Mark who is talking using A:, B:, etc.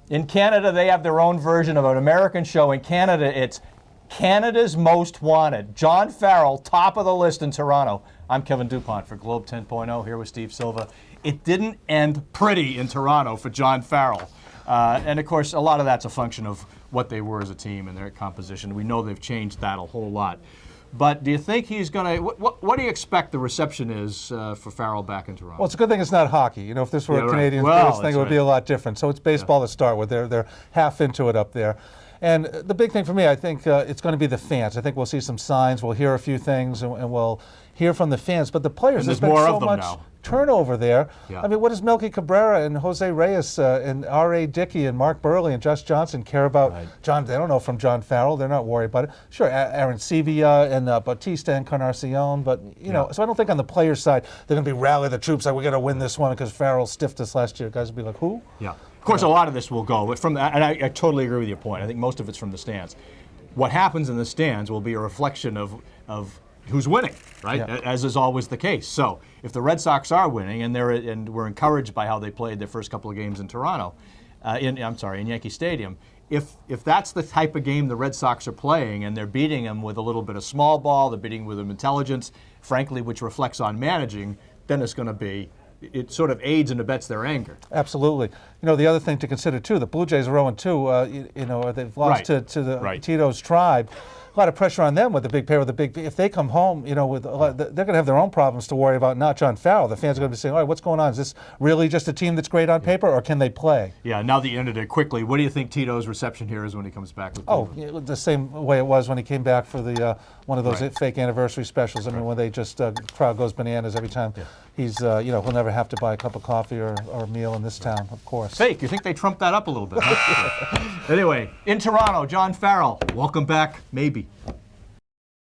A: In Canada, they have their own version of an American show. In Canada, it's Canada's Most Wanted. John Farrell, top of the list in Toronto. I'm Kevin Dupont for Globe 10.0, here with Steve Silva. It didn't end pretty in Toronto for John Farrell. And of course, a lot of that's a function of what they were as a team and their composition. We know they've changed that a whole lot. But do you think he's going to, what do you expect the reception is for Farrell back in Toronto?
B: Well, it's a good thing it's not hockey. You know, if this were a Canadian sports thing, it would be a lot different. So it's baseball to start with. They're half into it up there. And the big thing for me, I think it's going to be the fans. I think we'll see some signs, we'll hear a few things, and we'll hear from the fans. But the players, there's been so much turnover there. Yeah. I mean, what does Melky Cabrera and Jose Reyes and R.A. Dickey and Mark Burley and Josh Johnson care about? Right. John, they don't know from John Farrell. They're not worried about it. Sure, Aaron Sevilla and Bautista and Encarnacion, but you know, so I don't think on the players' side they're going to be rallying the troops like we're going to win this one because Farrell stiffed us last year. Guys will be like, who?
A: Yeah. Of course, a lot of this will go from that, and I totally agree with your point. I think most of it's from the stands. What happens in the stands will be a reflection of who's winning, right? Yeah. As is always the case. So if the Red Sox are winning and we're encouraged by how they played their first couple of games in Toronto, in Yankee Stadium, if that's the type of game the Red Sox are playing and they're beating them with a little bit of small ball, they're beating with them intelligence, frankly, which reflects on managing, then it's going to be. It sort of aids and abets their anger.
B: Absolutely. You know, the other thing to consider, too, the Blue Jays are 0-2. You know, they've lost to the Tito's tribe. A lot of pressure on them with the big pair, if they come home, you know, they're going to have their own problems to worry about, not John Farrell. The fans are going to be saying, all right, what's going on? Is this really just a team that's great on paper, or can they play?
A: Yeah, now that you ended it quickly, what do you think Tito's reception here is when he comes back? With
B: the same way it was when he came back for the one of those fake anniversary specials. I mean, when they just, crowd goes bananas every time. Yeah. He's, you know, he'll never have to buy a cup of coffee or a meal in this town, of course.
A: Fake. You think they trumped that up a little bit, huh? Anyway, in Toronto, John Farrell, welcome back, maybe.